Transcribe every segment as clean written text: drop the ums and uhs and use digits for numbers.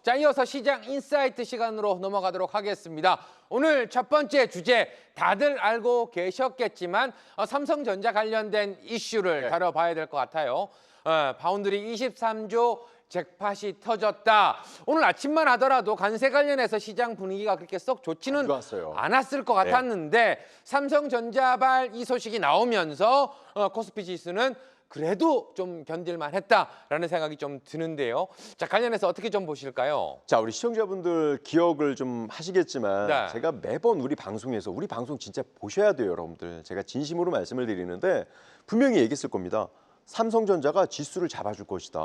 자, 이어서 시장 인사이트 시간으로 넘어가도록 하겠습니다. 오늘 첫 번째 주제 다들 알고 계셨겠지만 삼성전자 관련된 이슈를 다뤄봐야 될 것 같아요. 파운드리 23조 잭팟이 터졌다. 오늘 아침만 하더라도 관세 관련해서 시장 분위기가 그렇게 썩 좋지는 않았을 것 같았는데 삼성전자발 이 소식이 나오면서 코스피 지수는 그래도 좀 견딜만 했다라는 생각이 좀 드는데요. 자, 관련해서 어떻게 좀 보실까요? 자, 우리 시청자분들 기억을 좀 하시겠지만 제가 매번 우리 방송에서 우리 방송 진짜 보셔야 돼요, 여러분들. 제가 진심으로 말씀을 드리는데 분명히 얘기했을 겁니다. 삼성전자가 지수를 잡아줄 것이다.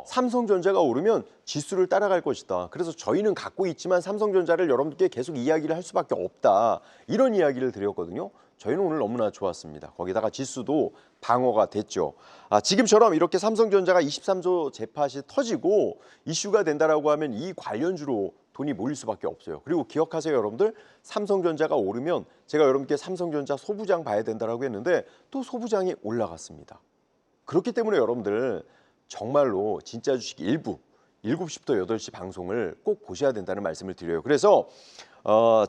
삼성전자가 오르면 지수를 따라갈 것이다. 그래서 저희는 갖고 있지만 삼성전자를 여러분들께 계속 이야기를 할 수밖에 없다. 이런 이야기를 드렸거든요. 저희는 오늘 너무나 좋았습니다. 거기다가 지수도 방어가 됐죠. 지금처럼 이렇게 삼성전자가 23조 잭팟이 터지고 이슈가 된다라고 하면 이 관련주로 돈이 몰릴 수밖에 없어요. 그리고 기억하세요, 여러분들. 삼성전자가 오르면 제가 여러분께 삼성전자 소부장 봐야 된다라고 했는데 또 소부장이 올라갔습니다. 그렇기 때문에 여러분들 정말로 진짜 주식 일부 7시부터 8시 방송을 꼭 보셔야 된다는 말씀을 드려요. 그래서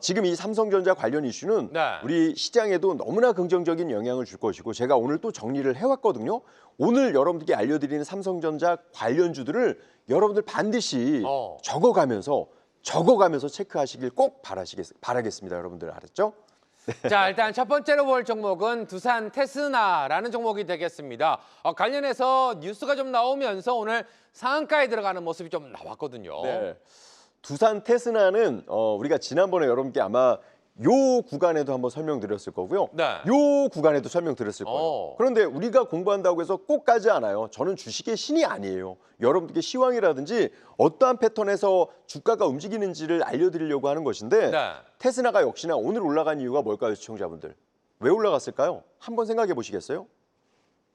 지금 이 삼성전자 관련 이슈는 우리 시장에도 너무나 긍정적인 영향을 줄 것이고 제가 오늘 또 정리를 해왔거든요. 오늘 여러분들께 알려드리는 삼성전자 관련주들을 여러분들 반드시 적어가면서 체크하시길 꼭 바라겠습니다. 여러분들 알았죠? 자, 일단 첫 번째로 볼 종목은 두산 테스나라는 종목이 되겠습니다. 관련해서 뉴스가 좀 나오면서 오늘 상한가에 들어가는 모습이 좀 나왔거든요. 네. 두산 테스나는 우리가 지난번에 여러분께 아마 요 구간에도 한번 설명드렸을 거고요. 요 구간에도 설명드렸을 거예요. 그런데 우리가 공부한다고 해서 꼭 가지 않아요. 저는 주식의 신이 아니에요. 여러분들께 시황이라든지 어떠한 패턴에서 주가가 움직이는지를 알려드리려고 하는 것인데 테스나가 역시나 오늘 올라간 이유가 뭘까요, 시청자분들? 왜 올라갔을까요? 한번 생각해 보시겠어요?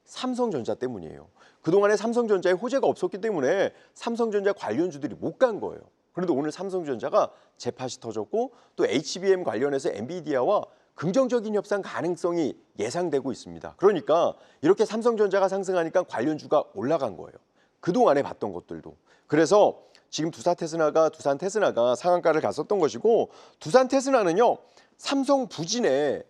삼성전자 때문이에요. 그동안에 삼성전자에 호재가 없었기 때문에 삼성전자 관련주들이 못 간 거예요. 그런데 오늘 삼성전자가 잭팟이 터졌고 또 HBM 관련해서 엔비디아와 긍정적인 협상 가능성이 예상되고 있습니다. 그러니까 이렇게 삼성전자가 상승하니까 관련주가 올라간 거예요. 그동안에 봤던 것들도. 그래서 지금 두산 테스나가 상한가를 갔었던 것이고 두산 테스나는요. 삼성 부진에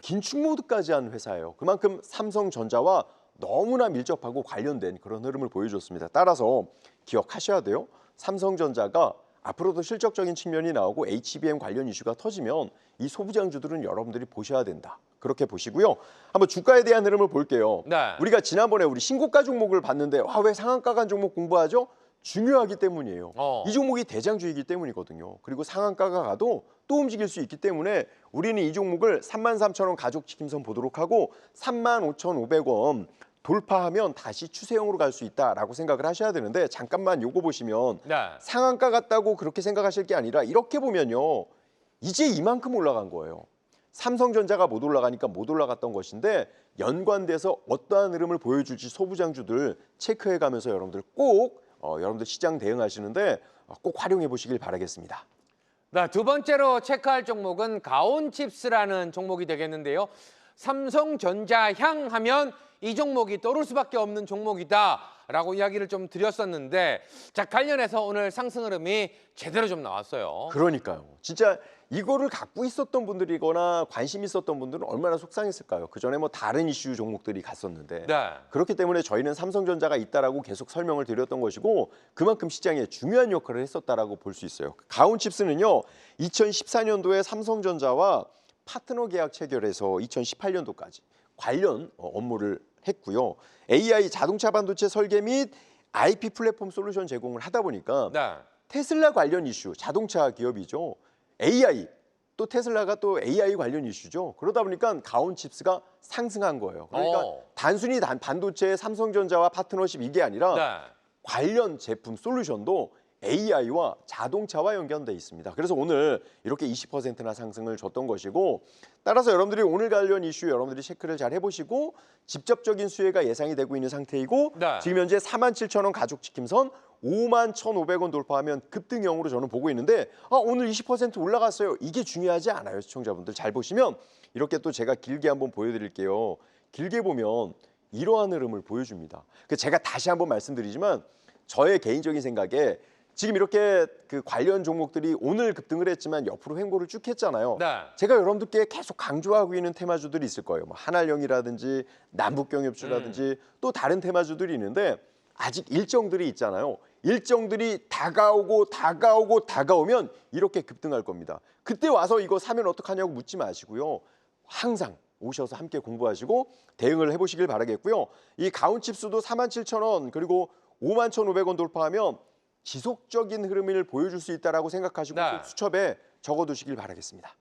긴축 모드까지 한 회사예요. 그만큼 삼성전자와 너무나 밀접하고 관련된 그런 흐름을 보여줬습니다. 따라서 기억하셔야 돼요. 삼성전자가 앞으로도 실적적인 측면이 나오고 HBM 관련 이슈가 터지면 이 소부장주들은 여러분들이 보셔야 된다. 그렇게 보시고요. 한번 주가에 대한 흐름을 볼게요. 우리가 지난번에 우리 신고가 종목을 봤는데 왜 상한가 간 종목 공부하죠? 중요하기 때문이에요. 이 종목이 대장주이기 때문이거든요. 그리고 상한가가 가도 또 움직일 수 있기 때문에 우리는 이 종목을 33,000원 가족 지킴선 보도록 하고 35,500원 돌파하면 다시 추세형으로 갈 수 있다라고 생각을 하셔야 되는데 잠깐만 요거 보시면 상한가 같다고 그렇게 생각하실 게 아니라 이렇게 보면요. 이제 이만큼 올라간 거예요. 삼성전자가 못 올라가니까 못 올라갔던 것인데 연관돼서 어떠한 흐름을 보여줄지 소부장주들 체크해가면서 여러분들 꼭 여러분들 시장 대응하시는데 꼭 활용해 보시길 바라겠습니다. 두 번째로 체크할 종목은 가온칩스라는 종목이 되겠는데요. 삼성전자 향하면 이 종목이 떠오를 수밖에 없는 종목이다라고 이야기를 좀 드렸었는데 자, 관련해서 오늘 상승 흐름이 제대로 좀 나왔어요. 그러니까요. 진짜 이거를 갖고 있었던 분들이거나 관심 있었던 분들은 얼마나 속상했을까요? 그전에 뭐 다른 이슈 종목들이 갔었는데 그렇기 때문에 저희는 삼성전자가 있다라고 계속 설명을 드렸던 것이고 그만큼 시장에 중요한 역할을 했었다라고 볼 수 있어요. 가온칩스는요. 2014년도에 삼성전자와 파트너 계약 체결해서 2018년도까지 관련 업무를 했고요. AI 자동차 반도체 설계 및 IP 플랫폼 솔루션 제공을 하다 보니까 테슬라 관련 이슈, 자동차 기업이죠. AI, 또 테슬라가 또 AI 관련 이슈죠. 그러다 보니까 가온칩스가 상승한 거예요. 그러니까 단순히 반도체 삼성전자와 파트너십 이게 아니라 관련 제품 솔루션도 AI와 자동차와 연결돼 있습니다. 그래서 오늘 이렇게 20%나 상승을 줬던 것이고 따라서 여러분들이 오늘 관련 이슈 여러분들이 체크를 잘 해보시고 직접적인 수혜가 예상이 되고 있는 상태이고 지금 현재 47,000원 가족 지킴선 51,500원 돌파하면 급등형으로 저는 보고 있는데 오늘 20% 올라갔어요. 이게 중요하지 않아요. 시청자분들 잘 보시면 이렇게 또 제가 길게 한번 보여드릴게요. 길게 보면 이러한 흐름을 보여줍니다. 제가 다시 한번 말씀드리지만 저의 개인적인 생각에 지금 이렇게 그 관련 종목들이 오늘 급등을 했지만 옆으로 횡보를 쭉 했잖아요. 네. 제가 여러분들께 계속 강조하고 있는 테마주들이 있을 거예요. 뭐 한알령이라든지 남북경협주라든지 또 다른 테마주들이 있는데 아직 일정들이 있잖아요. 일정들이 다가오면 이렇게 급등할 겁니다. 그때 와서 이거 사면 어떡하냐고 묻지 마시고요. 항상 오셔서 함께 공부하시고 대응을 해보시길 바라겠고요. 이 가온칩스도 47,000원 그리고 51,500원 돌파하면 지속적인 흐름을 보여줄 수 있다라고 생각하시고 네. 수첩에 적어두시길 바라겠습니다.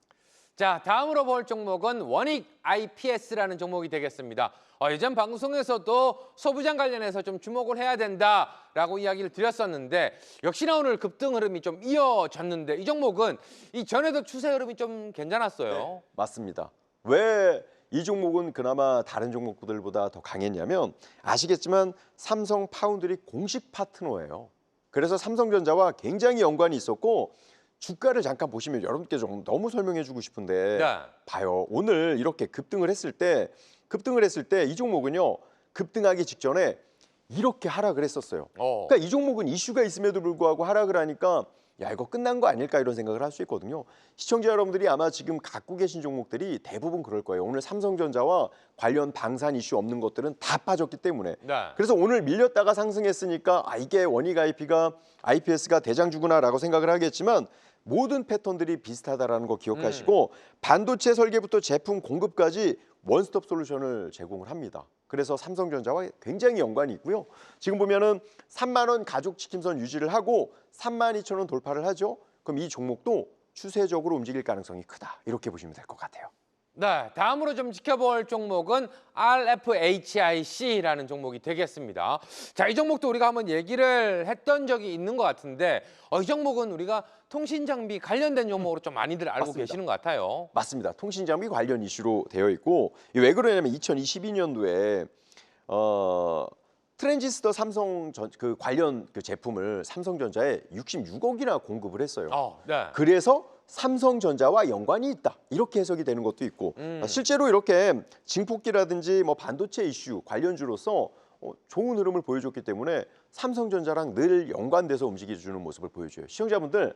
자, 다음으로 볼 종목은 원익 IPS라는 종목이 되겠습니다. 예전 방송에서도 소부장 관련해서 좀 주목을 해야 된다라고 이야기를 드렸었는데 역시나 오늘 급등 흐름이 좀 이어졌는데 이 종목은 이전에도 추세 흐름이 좀 괜찮았어요. 네, 맞습니다. 왜 이 종목은 그나마 다른 종목들보다 더 강했냐면 아시겠지만 삼성 파운드리 공식 파트너예요. 그래서 삼성전자와 굉장히 연관이 있었고 주가를 잠깐 보시면 여러분께 좀 너무 설명해주고 싶은데 네. 봐요. 오늘 이렇게 급등을 했을 때 이 종목은요 급등하기 직전에 이렇게 하락을 했었어요. 그러니까 이 종목은 이슈가 있음에도 불구하고 하락을 하니까 야 이거 끝난 거 아닐까 이런 생각을 할 수 있거든요. 시청자 여러분들이 아마 지금 갖고 계신 종목들이 대부분 그럴 거예요. 오늘 삼성전자와 관련 방산 이슈 없는 것들은 다 빠졌기 때문에. 네. 그래서 오늘 밀렸다가 상승했으니까 이게 원익 IPS가 대장주구나라고 생각을 하겠지만 모든 패턴들이 비슷하다라는 거 기억하시고 반도체 설계부터 제품 공급까지 원스톱 솔루션을 제공을 합니다. 그래서 삼성전자와 굉장히 연관이 있고요. 지금 보면은 3만 원 가족 지킴선 유지를 하고 32,000원 돌파를 하죠. 그럼 이 종목도 추세적으로 움직일 가능성이 크다. 이렇게 보시면 될 것 같아요. 네, 다음으로 좀 지켜볼 종목은 RFHIC라는 종목이 되겠습니다. 자, 이 종목도 우리가 한번 얘기를 했던 적이 있는 것 같은데 이 종목은 우리가 통신장비 관련된 종목으로 좀 많이들 알고 맞습니다. 계시는 것 같아요. 맞습니다. 통신장비 관련 이슈로 되어 있고 왜 그러냐면 2022년도에 트랜지스터 그 관련 그 제품을 삼성전자에 66억이나 공급을 했어요. 네. 그래서 삼성전자와 연관이 있다 이렇게 해석이 되는 것도 있고 실제로 이렇게 증폭기라든지 뭐 반도체 이슈 관련주로서 좋은 흐름을 보여줬기 때문에 삼성전자랑 늘 연관돼서 움직여주는 모습을 보여줘요. 시청자분들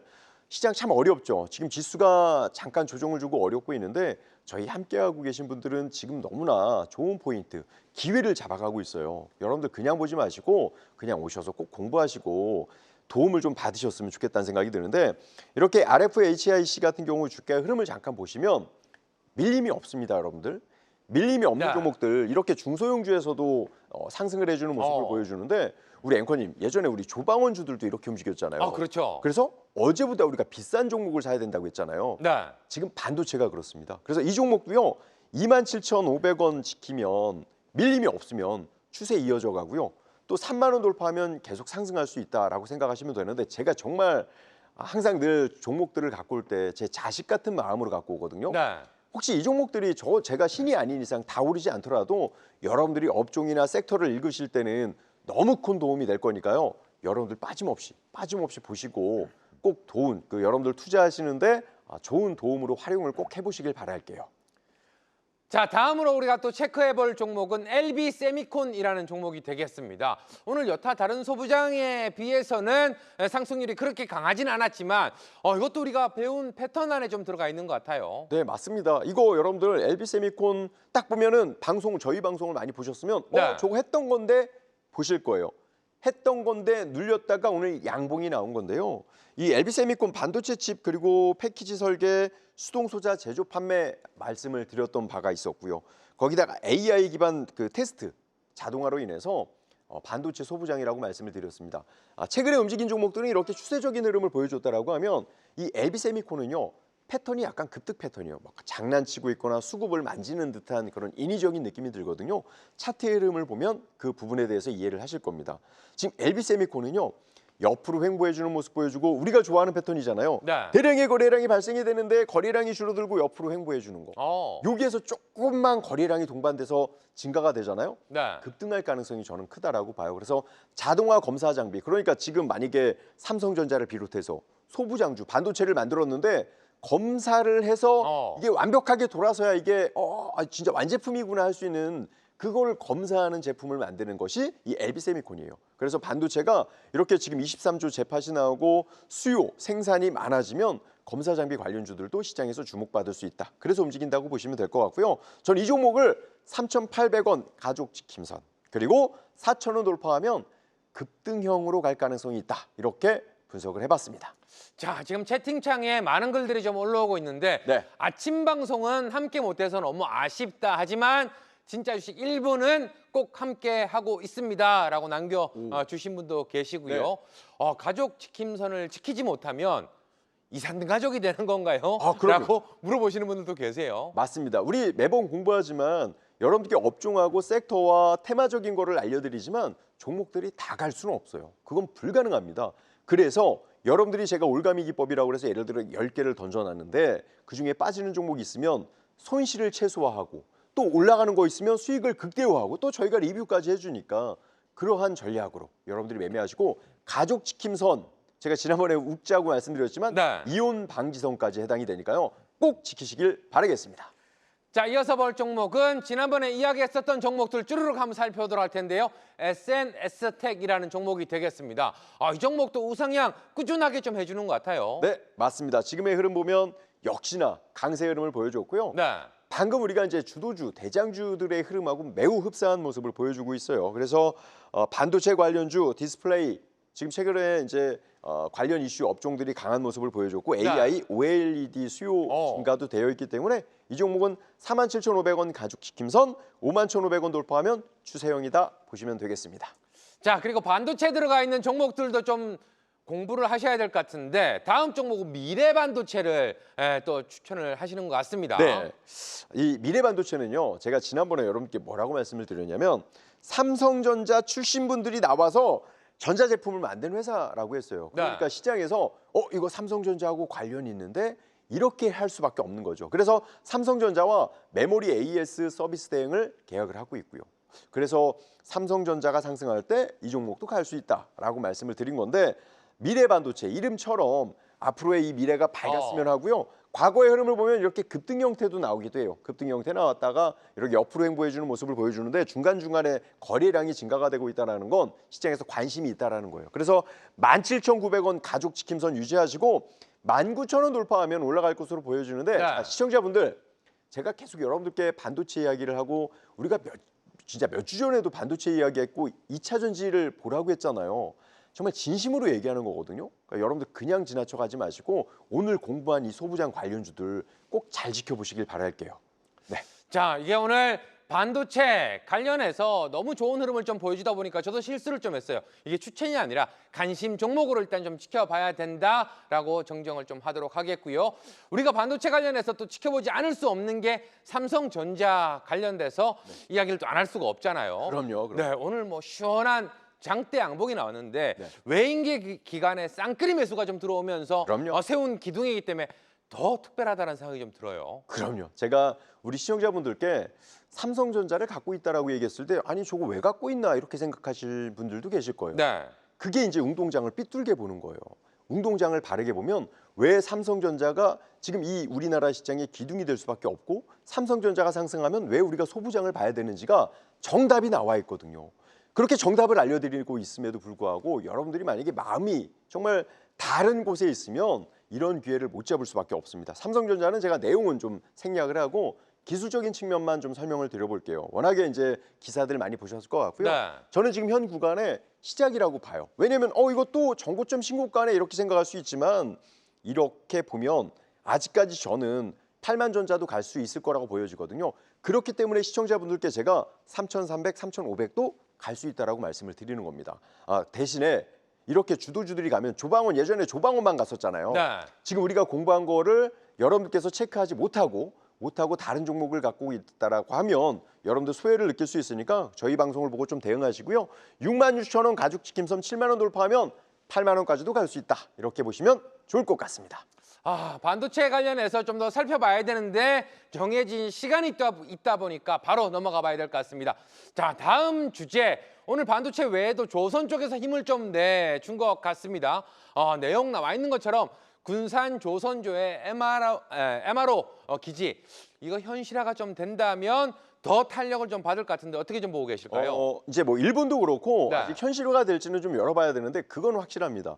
시장 참 어렵죠. 지금 지수가 잠깐 조정을 주고 어렵고 있는데 저희 함께하고 계신 분들은 지금 너무나 좋은 포인트, 기회를 잡아가고 있어요. 여러분들 그냥 보지 마시고 그냥 오셔서 꼭 공부하시고 도움을 좀 받으셨으면 좋겠다는 생각이 드는데 이렇게 RFHIC 같은 경우 주가 흐름을 잠깐 보시면 밀림이 없습니다, 여러분들. 밀림이 없는 네. 종목들 이렇게 중소형주에서도 상승을 해주는 모습을 보여주는데 우리 앵커님 예전에 우리 조방원주들도 이렇게 움직였잖아요. 그렇죠. 그래서 어제보다 우리가 비싼 종목을 사야 된다고 했잖아요. 네. 지금 반도체가 그렇습니다. 그래서 이 종목도요 27,500원 지키면 밀림이 없으면 추세 이어져 가고요. 또 3만 원 돌파하면 계속 상승할 수 있다라고 생각하시면 되는데 제가 정말 항상 늘 종목들을 갖고 올 때 제 자식 같은 마음으로 갖고 오거든요. 네. 혹시 이 종목들이 제가 신이 아닌 이상 다 오르지 않더라도 여러분들이 업종이나 섹터를 읽으실 때는 너무 큰 도움이 될 거니까요. 여러분들 빠짐없이 보시고 꼭 여러분들 투자하시는데 좋은 도움으로 활용을 꼭 해보시길 바랄게요. 자, 다음으로 우리가 또 체크해볼 종목은 LB세미콘이라는 종목이 되겠습니다. 오늘 여타 다른 소부장에 비해서는 상승률이 그렇게 강하진 않았지만 이것도 우리가 배운 패턴 안에 좀 들어가 있는 것 같아요. 네, 맞습니다. 이거 여러분들 LB세미콘 딱 보면은 저희 방송을 많이 보셨으면 네. 저거 했던 건데 보실 거예요. 했던 건데 눌렸다가 오늘 양봉이 나온 건데요. 이 LB세미콘 반도체 칩 그리고 패키지 설계, 수동 소자 제조 판매 말씀을 드렸던 바가 있었고요. 거기다가 AI 기반 그 테스트 자동화로 인해서 반도체 소부장이라고 말씀을 드렸습니다. 최근에 움직인 종목들은 이렇게 추세적인 흐름을 보여줬다라고 하면 이 LB세미콘은요. 패턴이 약간 급등 패턴이에요. 막 장난치고 있거나 수급을 만지는 듯한 그런 인위적인 느낌이 들거든요. 차트의 흐름을 보면 그 부분에 대해서 이해를 하실 겁니다. 지금 LB세미콘은요. 옆으로 횡보해주는 모습 보여주고 우리가 좋아하는 패턴이잖아요. 네. 대량의 거래량이 발생이 되는데 거래량이 줄어들고 옆으로 횡보해주는 거. 여기에서 조금만 거래량이 동반돼서 증가가 되잖아요. 네. 급등할 가능성이 저는 크다라고 봐요. 그래서 자동화 검사 장비, 그러니까 지금 만약에 삼성전자를 비롯해서 소부장주, 반도체를 만들었는데 검사를 해서 이게 완벽하게 돌아서야 이게 진짜 완제품이구나 할 수 있는 그걸 검사하는 제품을 만드는 것이 이 LB 세미콘이에요. 그래서 반도체가 이렇게 지금 23조 재팟이 나오고 수요, 생산이 많아지면 검사 장비 관련주들도 시장에서 주목받을 수 있다. 그래서 움직인다고 보시면 될 것 같고요. 저는 이 종목을 3,800원 가족 지킴선 그리고 4,000원 돌파하면 급등형으로 갈 가능성이 있다. 이렇게 분석을 해봤습니다. 자, 지금 채팅창에 많은 글들이 좀 올라오고 있는데 네. 아침 방송은 함께 못해서 너무 아쉽다. 하지만 진짜 주식 1부는 꼭 함께 하고 있습니다. 라고 남겨주신 분도 계시고요. 네. 가족 지킴선을 지키지 못하면 이산등 가족이 되는 건가요? 그럼요. 라고 물어보시는 분들도 계세요. 맞습니다. 우리 매번 공부하지만 여러분들께 업종하고 섹터와 테마적인 거를 알려드리지만 종목들이 다 갈 수는 없어요. 그건 불가능합니다. 그래서 여러분들이 제가 올가미 기법이라고 해서 예를 들어 10개를 던져놨는데 그중에 빠지는 종목이 있으면 손실을 최소화하고 또 올라가는 거 있으면 수익을 극대화하고 또 저희가 리뷰까지 해주니까 그러한 전략으로 여러분들이 매매하시고 가족 지킴선 제가 지난번에 웃자고 말씀드렸지만 네. 이혼 방지선까지 해당이 되니까요. 꼭 지키시길 바라겠습니다. 자, 이어서 볼 종목은 지난번에 이야기했었던 종목들 쭈르륵 한번 살펴보도록 할 텐데요. SNS텍이라는 종목이 되겠습니다. 이 종목도 우상향 꾸준하게 좀 해주는 것 같아요. 네, 맞습니다. 지금의 흐름 보면 역시나 강세 흐름을 보여줬고요. 네. 방금 우리가 이제 주도주, 대장주들의 흐름하고 매우 흡사한 모습을 보여주고 있어요. 그래서 반도체 관련주, 디스플레이, 지금 최근에 이제 관련 이슈 업종들이 강한 모습을 보여줬고 AI, OLED 수요 증가도 되어 있기 때문에 이 종목은 47,500원 가죽 지킴선, 51,500원 돌파하면 추세형이다 보시면 되겠습니다. 자, 그리고 반도체 들어가 있는 종목들도 좀 공부를 하셔야 될 것 같은데 다음 종목은 미래 반도체를 또 추천을 하시는 것 같습니다. 네, 이 미래 반도체는요. 제가 지난번에 여러분께 뭐라고 말씀을 드렸냐면 삼성전자 출신 분들이 나와서 전자제품을 만드는 회사라고 했어요. 그러니까 네. 시장에서 이거 삼성전자하고 관련이 있는데 이렇게 할 수밖에 없는 거죠. 그래서 삼성전자와 메모리 AES 서비스 대행을 계약을 하고 있고요. 그래서 삼성전자가 상승할 때 이 종목도 갈 수 있다라고 말씀을 드린 건데 미래 반도체 이름처럼 앞으로의 이 미래가 밝았으면 하고요. 과거의 흐름을 보면 이렇게 급등 형태도 나오기도 해요. 급등 형태 나왔다가 이렇게 옆으로 행보해주는 모습을 보여주는데 중간중간에 거래량이 증가가 되고 있다는 건 시장에서 관심이 있다는 거예요. 그래서 17,900원 가족 지킴선 유지하시고 19,000원 돌파하면 올라갈 것으로 보여주는데 자, 시청자분들 제가 계속 여러분들께 반도체 이야기를 하고 우리가 진짜 몇 주 전에도 반도체 이야기했고 2차 전지를 보라고 했잖아요. 정말 진심으로 얘기하는 거거든요. 그러니까 여러분들 그냥 지나쳐 가지 마시고 오늘 공부한 이 소부장 관련주들 꼭 잘 지켜보시길 바랄게요. 네. 자, 이게 오늘 반도체 관련해서 너무 좋은 흐름을 좀 보여주다 보니까 저도 실수를 좀 했어요. 이게 추천이 아니라 관심 종목으로 일단 좀 지켜봐야 된다라고 정정을 좀 하도록 하겠고요. 우리가 반도체 관련해서 또 지켜보지 않을 수 없는 게 삼성전자 관련돼서 이야기를 또 안 할 수가 없잖아요. 그럼요. 네, 오늘 뭐 시원한 장대 양봉이 나왔는데 네. 외인계 기간에 쌍끌이 매수가 좀 들어오면서 그럼요. 세운 기둥이기 때문에 더 특별하다는 생각이 좀 들어요. 그럼요. 제가 우리 시청자분들께 삼성전자를 갖고 있다라고 얘기했을 때 아니 저거 왜 갖고 있나 이렇게 생각하실 분들도 계실 거예요. 네. 그게 이제 운동장을 삐뚤게 보는 거예요. 운동장을 바르게 보면 왜 삼성전자가 지금 이 우리나라 시장의 기둥이 될 수밖에 없고 삼성전자가 상승하면 왜 우리가 소부장을 봐야 되는지가 정답이 나와 있거든요. 그렇게 정답을 알려드리고 있음에도 불구하고 여러분들이 만약에 마음이 정말 다른 곳에 있으면 이런 기회를 못 잡을 수밖에 없습니다. 삼성전자는 제가 내용은 좀 생략을 하고 기술적인 측면만 좀 설명을 드려볼게요. 워낙에 이제 기사들 많이 보셨을 것 같고요. 네. 저는 지금 현 구간에 시작이라고 봐요. 왜냐하면 이것도 정고점 신고가네 이렇게 생각할 수 있지만 이렇게 보면 아직까지 저는 8만 전자도 갈 수 있을 거라고 보여지거든요. 그렇기 때문에 시청자분들께 제가 3,300, 3,500도 갈 수 있다라고 말씀을 드리는 겁니다. 대신에 이렇게 주도주들이 가면 조방원 예전에 조방원만 갔었잖아요. 네. 지금 우리가 공부한 거를 여러분들께서 체크하지 못하고 다른 종목을 갖고 있다라고 하면 여러분들 소외를 느낄 수 있으니까 저희 방송을 보고 좀 대응하시고요. 66,000원 가죽 지킴선 7만 원 돌파하면 8만 원까지도 갈 수 있다. 이렇게 보시면 좋을 것 같습니다. 반도체 관련해서 좀 더 살펴봐야 되는데 정해진 시간이 있다 보니까 바로 넘어가 봐야 될 것 같습니다. 자, 다음 주제. 오늘 반도체 외에도 조선 쪽에서 힘을 좀 내준 것 같습니다. 내용 나와 있는 것처럼 군산 조선조의 MRO 기지 이거 현실화가 좀 된다면 더 탄력을 좀 받을 것 같은데 어떻게 좀 보고 계실까요? 이제 뭐 일본도 그렇고 네. 아직 현실화가 될지는 좀 열어봐야 되는데 그건 확실합니다.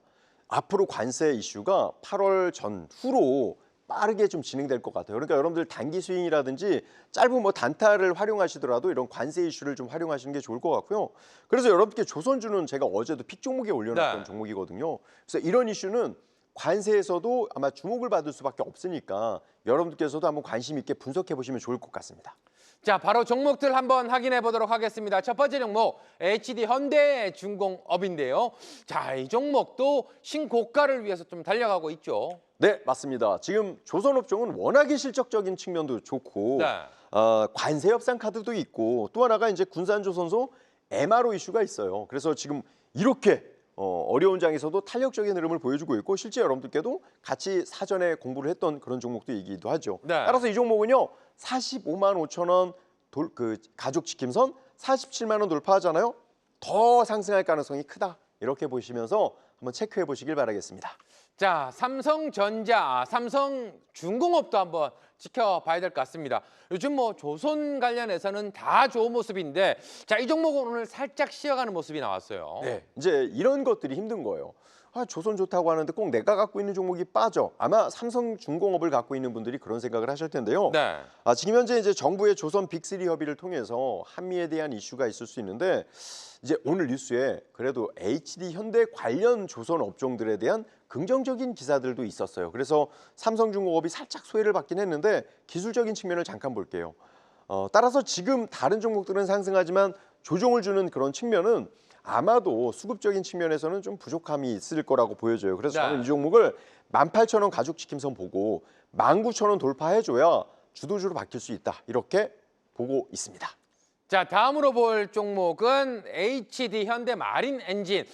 앞으로 관세 이슈가 8월 전후로 빠르게 좀 진행될 것 같아요. 그러니까 여러분들 단기 스윙이라든지 짧은 뭐 단타를 활용하시더라도 이런 관세 이슈를 좀 활용하시는 게 좋을 것 같고요. 그래서 여러분께 조선주는 제가 어제도 픽 종목에 올려놨던 네. 종목이거든요. 그래서 이런 이슈는 관세에서도 아마 주목을 받을 수밖에 없으니까 여러분들께서도 한번 관심 있게 분석해 보시면 좋을 것 같습니다. 자, 바로 종목들 한번 확인해 보도록 하겠습니다. 첫 번째 종목 HD 현대중공업인데요. 자, 이 종목도 신고가를 위해서 좀 달려가고 있죠. 네, 맞습니다. 지금 조선업종은 워낙에 실적적인 측면도 좋고 네. 관세 협상 카드도 있고 또 하나가 이제 군산조선소 MRO 이슈가 있어요. 그래서 지금 이렇게 어려운 장에서도 탄력적인 흐름을 보여주고 있고 실제 여러분들께도 같이 사전에 공부를 했던 그런 종목도이기도 하죠. 네. 따라서 이 종목은요. 45만 5천 원 가족 지킴선 47만 원 돌파하잖아요. 더 상승할 가능성이 크다. 이렇게 보시면서 한번 체크해 보시길 바라겠습니다. 자, 삼성전자, 삼성중공업도 한번 지켜봐야 될 것 같습니다. 요즘 뭐 조선 관련해서는 다 좋은 모습인데 자, 이 종목은 오늘 살짝 쉬어가는 모습이 나왔어요. 네, 이제 이런 것들이 힘든 거예요. 조선 좋다고 하는데 꼭 내가 갖고 있는 종목이 빠져. 아마 삼성중공업을 갖고 있는 분들이 그런 생각을 하실 텐데요. 네. 지금 현재 이제 정부의 조선 빅3 협의를 통해서 한미에 대한 이슈가 있을 수 있는데 이제 오늘 뉴스에 그래도 HD 현대 관련 조선 업종들에 대한 긍정적인 기사들도 있었어요. 그래서 삼성중공업이 살짝 소외를 받긴 했는데 기술적인 측면을 잠깐 볼게요. 따라서 지금 다른 종목들은 상승하지만 조정을 주는 그런 측면은 아마도 수급적인 측면에서는 좀 부족함이 있을 거라고 보여져요. 그래서 저는 이 종목을 18,000원 가족 지킴선 보고 19,000원 돌파해줘야 주도주로 바뀔 수 있다. 이렇게 보고 있습니다. 자, 다음으로 볼 종목은 HD 현대 마린 엔진.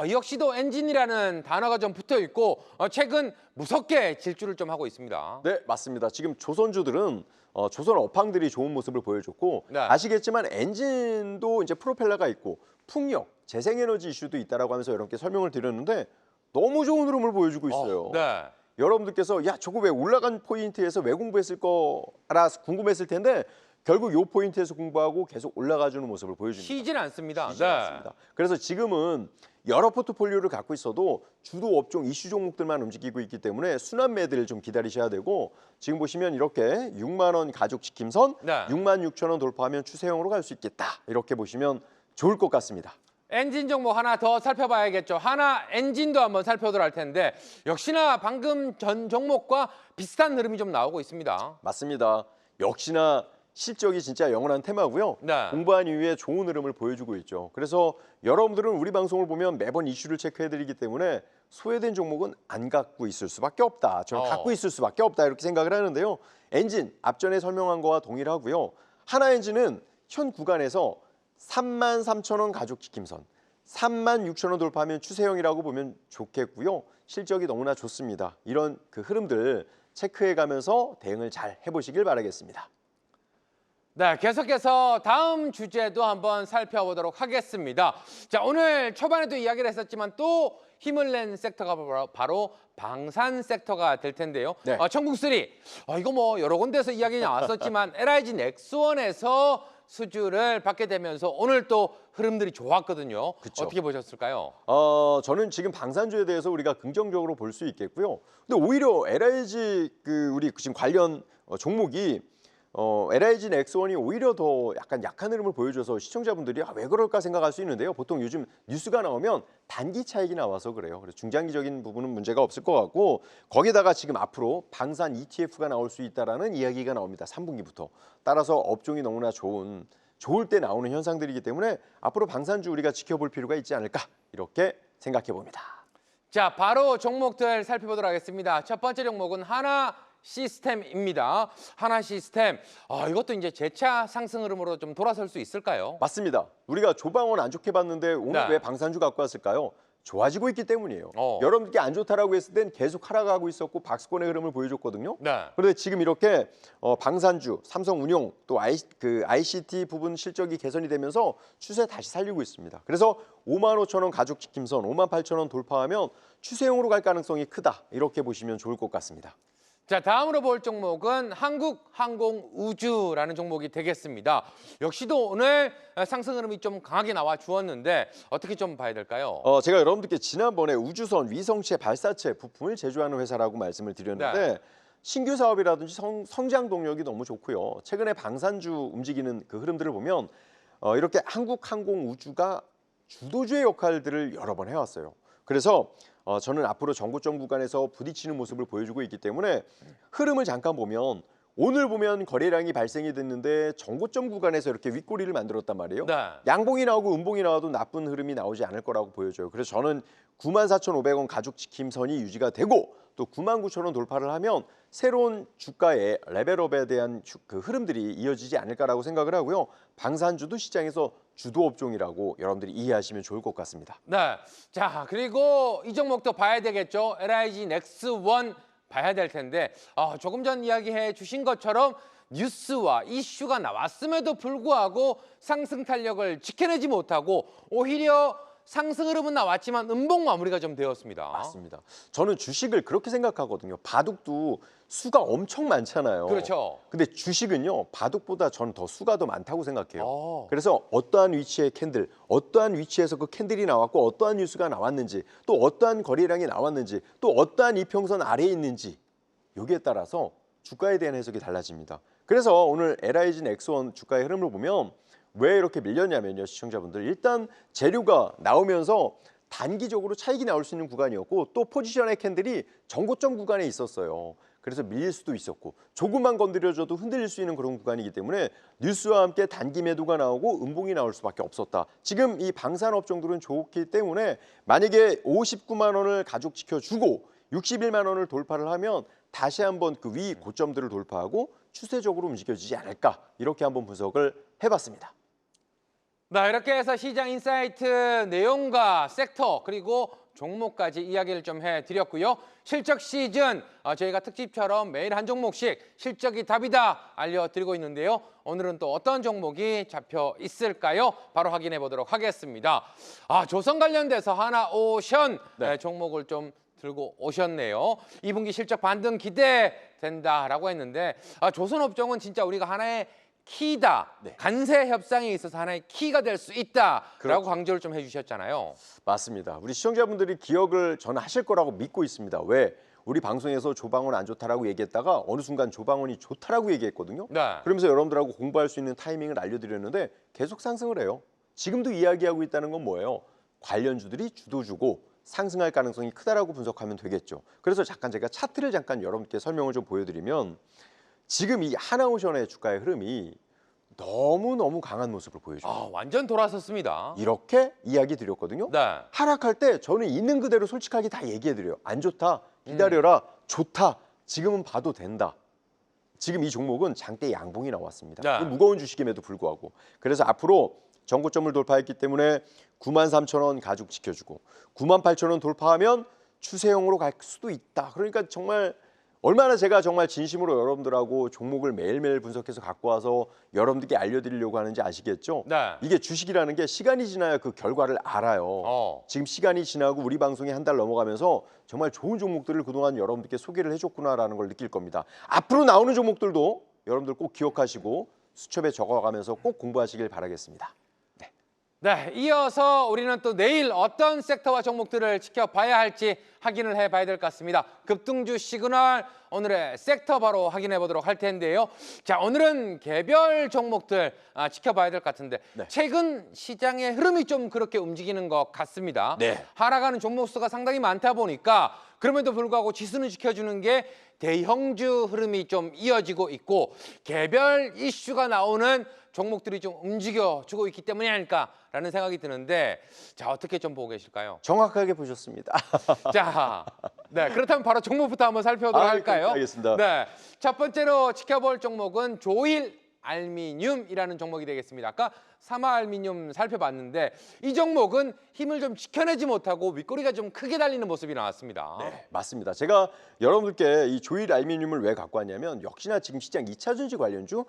이 역시도 엔진이라는 단어가 좀 붙어 있고 최근 무섭게 질주를 좀 하고 있습니다. 네, 맞습니다. 지금 조선주들은 조선 업황들이 좋은 모습을 보여줬고 네. 아시겠지만 엔진도 이제 프로펠러가 있고 풍력, 재생에너지 이슈도 있다라고 하면서 여러분께 설명을 드렸는데 너무 좋은 흐름을 보여주고 있어요. 네. 여러분들께서 야 저거 왜 올라간 포인트에서 왜 공부했을 거라 궁금했을 텐데 결국 요 포인트에서 공부하고 계속 올라가주는 모습을 보여줍니다. 쉬진 않습니다. 쉬지 않습니다. 그래서 지금은 여러 포트폴리오를 갖고 있어도 주도 업종 이슈 종목들만 움직이고 있기 때문에 순환 매들을 좀 기다리셔야 되고 지금 보시면 이렇게 6만 원 가족 지킴선 네. 6만 6천 원 돌파하면 추세형으로 갈 수 있겠다. 이렇게 보시면 좋을 것 같습니다. 엔진 종목 하나 더 살펴봐야겠죠. 하나 엔진도 한번 살펴보도록 할 텐데 역시나 방금 전 종목과 비슷한 흐름이 좀 나오고 있습니다. 맞습니다. 역시나 실적이 진짜 영원한 테마고요. 네. 공부한 이후에 좋은 흐름을 보여주고 있죠. 그래서 여러분들은 우리 방송을 보면 매번 이슈를 체크해드리기 때문에 소외된 종목은 안 갖고 있을 수밖에 없다. 저는 갖고 있을 수밖에 없다 이렇게 생각을 하는데요. 엔진 앞전에 설명한 거와 동일하고요. 하나 엔진은 현 구간에서 33,000원 가족 지킴선 36,000원 돌파하면 추세형이라고 보면 좋겠고요. 실적이 너무나 좋습니다. 이런 그 흐름들 체크해가면서 대응을 잘 해보시길 바라겠습니다. 네, 계속해서 다음 주제도 한번 살펴보도록 하겠습니다. 자, 오늘 초반에도 이야기를 했었지만 또 힘을 낸 섹터가 바로 방산 섹터가 될 텐데요. 네. 청국3, 이거 뭐 여러 군데서 이야기 나왔었지만 LIG 넥스원에서 수주를 받게 되면서 오늘 또 흐름들이 좋았거든요. 그쵸. 어떻게 보셨을까요? 저는 지금 방산주에 대해서 우리가 긍정적으로 볼 수 있겠고요. 근데 오히려 LIG 우리 지금 관련 종목이 LIG 넥스원이 오히려 더 약간 약한 흐름을 보여줘서 시청자분들이 왜 그럴까 생각할 수 있는데요. 보통 요즘 뉴스가 나오면 단기 차익이 나와서 그래요. 그래서 중장기적인 부분은 문제가 없을 것 같고 거기다가 지금 앞으로 방산 ETF가 나올 수 있다라는 이야기가 나옵니다. 3분기부터. 따라서 업종이 너무나 좋을 때 나오는 현상들이기 때문에 앞으로 방산주 우리가 지켜볼 필요가 있지 않을까 이렇게 생각해 봅니다. 자, 바로 종목들 살펴보도록 하겠습니다. 첫 번째 종목은 하나 시스템입니다. 하나 시스템, 이것도 이제 재차 상승 흐름으로 좀 돌아설 수 있을까요? 맞습니다. 우리가 조방원 안 좋게 봤는데 오늘 네. 왜 방산주 갖고 왔을까요? 좋아지고 있기 때문이에요. 어. 여러분들께 안 좋다라고 했을 땐 계속 하락하고 있었고 박스권의 흐름을 보여줬거든요. 네. 그런데 지금 이렇게 방산주, 삼성운용 또 ICT 부분 실적이 개선이 되면서 추세 다시 살리고 있습니다. 그래서 55,000원 가족 지킴선 58,000원 돌파하면 추세형으로 갈 가능성이 크다. 이렇게 보시면 좋을 것 같습니다. 자, 다음으로 볼 종목은 한국항공우주라는 종목이 되겠습니다. 역시도 오늘 상승 흐름이 좀 강하게 나와 주었는데 어떻게 좀 봐야 될까요? 제가 여러분들께 지난번에 우주선, 위성체, 발사체 부품을 제조하는 회사라고 말씀을 드렸는데 네. 신규 사업이라든지 성장 동력이 너무 좋고요. 최근에 방산주 움직이는 그 흐름들을 보면 이렇게 한국항공우주가 주도주의 역할들을 여러 번 해왔어요. 그래서 저는 앞으로 정고점 구간에서 부딪히는 모습을 보여주고 있기 때문에 흐름을 잠깐 보면 오늘 보면 거래량이 발생이 됐는데 정고점 구간에서 이렇게 윗꼬리를 만들었단 말이에요. 네. 양봉이 나오고 음봉이 나와도 나쁜 흐름이 나오지 않을 거라고 보여져요. 그래서 저는 94,500원 가죽 지킴선이 유지가 되고 또 99,000원 돌파를 하면 새로운 주가의 레벨업에 대한 그 흐름들이 이어지지 않을까라고 생각을 하고요. 방산주도 시장에서 주도 업종이라고 여러분들이 이해하시면 좋을 것 같습니다. 네. 자, 그리고 이 종목도 봐야 되겠죠. LIG 넥스원 봐야 될 텐데 조금 전 이야기해 주신 것처럼 뉴스와 이슈가 나왔음에도 불구하고 상승 탄력을 지켜내지 못하고 오히려 상승 흐름은 나왔지만 음봉 마무리가 좀 되었습니다. 맞습니다. 저는 주식을 그렇게 생각하거든요. 바둑도 수가 엄청 많잖아요. 그렇죠. 근데 주식은요, 바둑보다 저는 더 수가 더 많다고 생각해요. 오. 그래서 어떠한 위치의 캔들, 어떠한 위치에서 그 캔들이 나왔고 어떠한 뉴스가 나왔는지, 또 어떠한 거래량이 나왔는지, 또 어떠한 이평선 아래에 있는지 여기에 따라서 주가에 대한 해석이 달라집니다. 그래서 오늘 LIG 넥스원 주가의 흐름을 보면 왜 이렇게 밀렸냐면요, 시청자분들. 일단 재료가 나오면서 단기적으로 차익이 나올 수 있는 구간이었고 또 포지션의 캔들이 정고점 구간에 있었어요. 그래서 밀릴 수도 있었고 조금만 건드려줘도 흔들릴 수 있는 그런 구간이기 때문에 뉴스와 함께 단기 매도가 나오고 음봉이 나올 수밖에 없었다. 지금 이 방산업종들은 좋기 때문에 만약에 59만 원을 가죽 지켜주고 61만 원을 돌파를 하면 다시 한번 그 위 고점들을 돌파하고 추세적으로 움직여지지 않을까, 이렇게 한번 분석을 해봤습니다. 네, 이렇게 해서 시장 인사이트 내용과 섹터 그리고 종목까지 이야기를 좀 해드렸고요. 실적 시즌 저희가 특집처럼 매일 한 종목씩 실적이 답이다 알려드리고 있는데요. 오늘은 또 어떤 종목이 잡혀 있을까요? 바로 확인해 보도록 하겠습니다. 조선 관련돼서 하나오션 네. 종목을 좀 들고 오셨네요. 2분기 실적 반등 기대된다라고 했는데 조선업종은 진짜 우리가 하나의 키다. 네. 간세 협상에 있어서 하나의 키가 될 수 있다라고 그렇죠. 강조를 좀 해주셨잖아요. 맞습니다. 우리 시청자분들이 기억을 저는 하실 거라고 믿고 있습니다. 왜? 우리 방송에서 조방원 안 좋다라고 얘기했다가 어느 순간 조방원이 좋다라고 얘기했거든요. 네. 그러면서 여러분들하고 공부할 수 있는 타이밍을 알려드렸는데 계속 상승을 해요. 지금도 이야기하고 있다는 건 뭐예요? 관련주들이 주도주고 상승할 가능성이 크다라고 분석하면 되겠죠. 그래서 잠깐 제가 차트를 잠깐 여러분께 설명을 좀 보여드리면 지금 이 하나오션의 주가의 흐름이 너무너무 강한 모습을 보여줘요. 완전 돌아섰습니다. 이렇게 이야기 드렸거든요. 네. 하락할 때 저는 있는 그대로 솔직하게 다 얘기해드려요. 안 좋다, 기다려라, 좋다, 지금은 봐도 된다. 지금 이 종목은 장대 양봉이 나왔습니다. 네. 무거운 주식임에도 불구하고. 그래서 앞으로 정고점을 돌파했기 때문에 93,000원 가죽 지켜주고 98,000원 돌파하면 추세형으로 갈 수도 있다. 그러니까 정말 얼마나 제가 정말 진심으로 여러분들하고 종목을 매일매일 분석해서 갖고 와서 여러분들께 알려드리려고 하는지 아시겠죠? 네. 이게 주식이라는 게 시간이 지나야 그 결과를 알아요. 지금 시간이 지나고 우리 방송이 한 달 넘어가면서 정말 좋은 종목들을 그동안 여러분들께 소개를 해줬구나라는 걸 느낄 겁니다. 앞으로 나오는 종목들도 여러분들 꼭 기억하시고 수첩에 적어가면서 꼭 공부하시길 바라겠습니다. 네, 이어서 우리는 또 내일 어떤 섹터와 종목들을 지켜봐야 할지 확인을 해봐야 될 것 같습니다. 급등주 시그널 오늘의 섹터 바로 확인해 보도록 할 텐데요. 자, 오늘은 개별 종목들 지켜봐야 될 것 같은데 네. 최근 시장의 흐름이 좀 그렇게 움직이는 것 같습니다. 네. 하락하는 종목 수가 상당히 많다 보니까 그럼에도 불구하고 지수는 지켜주는 게 대형주 흐름이 좀 이어지고 있고 개별 이슈가 나오는 종목들이 좀 움직여주고 있기 때문이 아닐까라는 생각이 드는데 자, 어떻게 좀 보고 계실까요? 정확하게 보셨습니다. 자, 네, 그렇다면 바로 종목부터 한번 살펴보도록 할까요? 알겠습니다. 네, 첫 번째로 지켜볼 종목은 조일 알미늄이라는 종목이 되겠습니다. 아까 사마알미늄 살펴봤는데 이 종목은 힘을 좀 지켜내지 못하고 윗꼬리가 좀 크게 달리는 모습이 나왔습니다. 네, 맞습니다. 제가 여러분들께 이 조일 알미늄을 왜 갖고 왔냐면 역시나 지금 시장 2차 전지 관련주,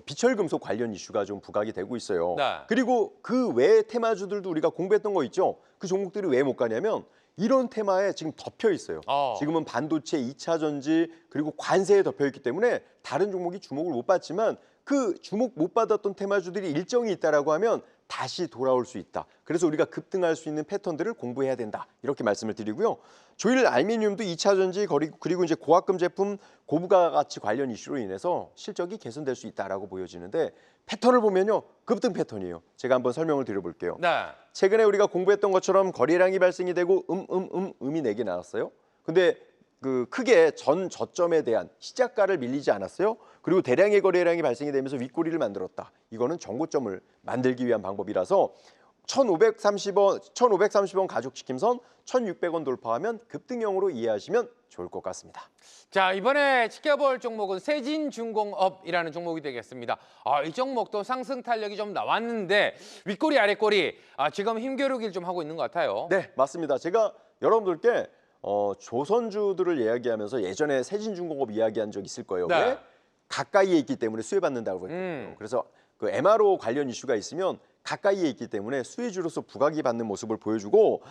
비철금속 관련 이슈가 좀 부각이 되고 있어요. 네. 그리고 그 외의 테마주들도 우리가 공부했던 거 있죠. 그 종목들이 왜 못 가냐면 이런 테마에 지금 덮여 있어요. 지금은 반도체, 2차 전지 그리고 관세에 덮여 있기 때문에 다른 종목이 주목을 못 받지만 그 주목 못 받았던 테마주들이 일정이 있다라고 하면 다시 돌아올 수 있다. 그래서 우리가 급등할 수 있는 패턴들을 공부해야 된다. 이렇게 말씀을 드리고요. 조일 알미늄도 2차 전지 그리고 이제 고학금 제품 고부가 가치 관련 이슈로 인해서 실적이 개선될 수 있다라고 보여지는데 패턴을 보면요. 급등 패턴이에요. 제가 한번 설명을 드려볼게요. 네. 최근에 우리가 공부했던 것처럼 거래량이 발생이 되고 음이 4개 나왔어요. 근데 그 크게 전 저점에 대한 시작가를 밀리지 않았어요. 그리고 대량의 거래량이 발생이 되면서 윗꼬리를 만들었다. 이거는 정고점을 만들기 위한 방법이라서 1,530원 가족지킴선 1,600원 돌파하면 급등형으로 이해하시면 좋을 것 같습니다. 자, 이번에 지켜볼 종목은 세진중공업이라는 종목이 되겠습니다. 이 종목도 상승 탄력이 좀 나왔는데 윗꼬리 아랫꼬리 지금 힘겨루기를 좀 하고 있는 것 같아요. 네, 맞습니다. 제가 여러분들께 조선주들을 이야기하면서 예전에 세진중공업 이야기한 적 있을 거예요. 네. 왜? 가까이에 있기 때문에 수혜받는다고 했거든요. 그래서 그 MRO 관련 이슈가 있으면 가까이에 있기 때문에 수혜주로서 부각이 받는 모습을 보여주고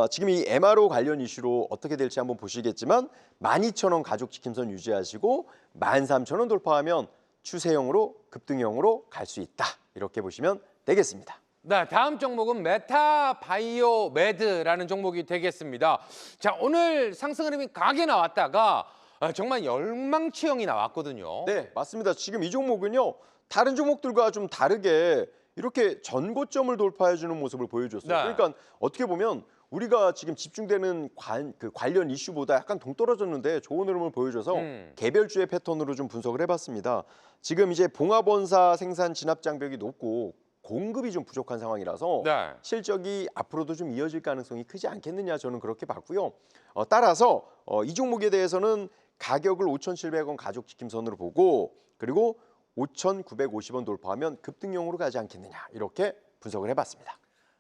지금 이 MRO 관련 이슈로 어떻게 될지 한번 보시겠지만 12,000원 가족지킴선 유지하시고 13,000원 돌파하면 추세형으로 급등형으로 갈 수 있다. 이렇게 보시면 되겠습니다. 네, 다음 종목은 메타바이오메드라는 종목이 되겠습니다. 자, 오늘 상승 흐름이 강하게 나왔다가 정말 열망치형이 나왔거든요. 네, 맞습니다. 지금 이 종목은요. 다른 종목들과 좀 다르게 이렇게 전고점을 돌파해주는 모습을 보여줬어요. 네. 그러니까 어떻게 보면 우리가 지금 집중되는 관련 이슈보다 약간 동떨어졌는데 좋은 흐름을 보여줘서 개별주의 패턴으로 좀 분석을 해봤습니다. 지금 이제 봉합원사 생산 진압 장벽이 높고 공급이 좀 부족한 상황이라서 네. 실적이 앞으로도 좀 이어질 가능성이 크지 않겠느냐 저는 그렇게 봤고요. 따라서 이 종목에 대해서는 가격을 5,700원 가족지킴선으로 보고 그리고 5,950원 돌파하면 급등용으로 가지 않겠느냐 이렇게 분석을 해봤습니다.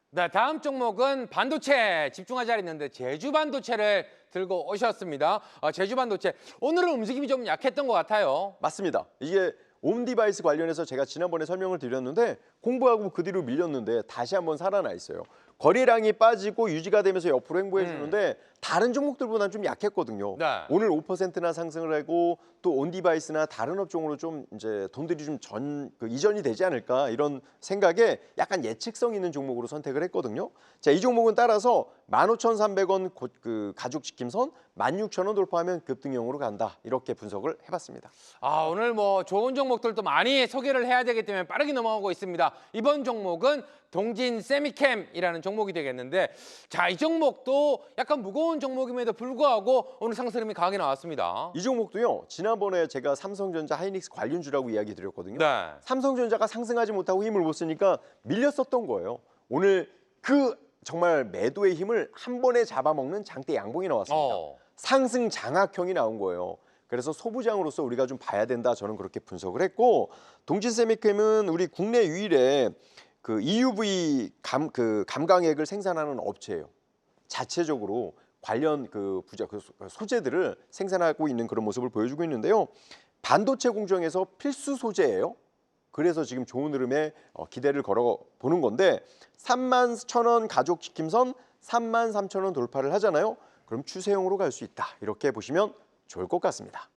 네, 다음 종목은 반도체 집중하자 했는데 제주 반도체를 들고 오셨습니다. 제주 반도체 오늘은 움직임이 좀 약했던 것 같아요. 맞습니다. 이게 옴디바이스 관련해서 제가 지난번에 설명을 드렸는데 공부하고 그 뒤로 밀렸는데 다시 한번 살아나 있어요. 거래량이 빠지고 유지가 되면서 옆으로 행보해 주는데 다른 종목들보다는 좀 약했거든요. 네. 오늘 5%나 상승을 하고 또 온디바이스나 다른 업종으로 좀 이제 돈들이 좀 이전이 되지 않을까 이런 생각에 약간 예측성 있는 종목으로 선택을 했거든요. 자, 이 종목은 따라서 15,300원 그 가족지킴선 16,000원 돌파하면 급등형으로 간다. 이렇게 분석을 해봤습니다. 오늘 뭐 좋은 종목들도 많이 소개를 해야 되기 때문에 빠르게 넘어가고 있습니다. 이번 종목은 동진 세미캠이라는 종목이 되겠는데 자, 이 종목도 약간 무거운 종목임에도 불구하고 오늘 상승 흐름이 강하게 나왔습니다. 이 종목도요. 지난번에 제가 삼성전자 하이닉스 관련주라고 이야기 드렸거든요. 네. 삼성전자가 상승하지 못하고 힘을 못 쓰니까 밀렸었던 거예요. 오늘 그 정말 매도의 힘을 한 번에 잡아먹는 장대 양봉이 나왔습니다. 상승 장악형이 나온 거예요. 그래서 소부장으로서 우리가 좀 봐야 된다. 저는 그렇게 분석을 했고 동진세미캠은 우리 국내 유일의 그 EUV 감광액을 생산하는 업체예요. 자체적으로 관련 그 소재들을 생산하고 있는 그런 모습을 보여주고 있는데요. 반도체 공정에서 필수 소재예요. 그래서 지금 좋은 흐름에 기대를 걸어 보는 건데 31,000원 가족지킴선 33,000원 돌파를 하잖아요. 그럼 추세형으로 갈 수 있다. 이렇게 보시면 좋을 것 같습니다.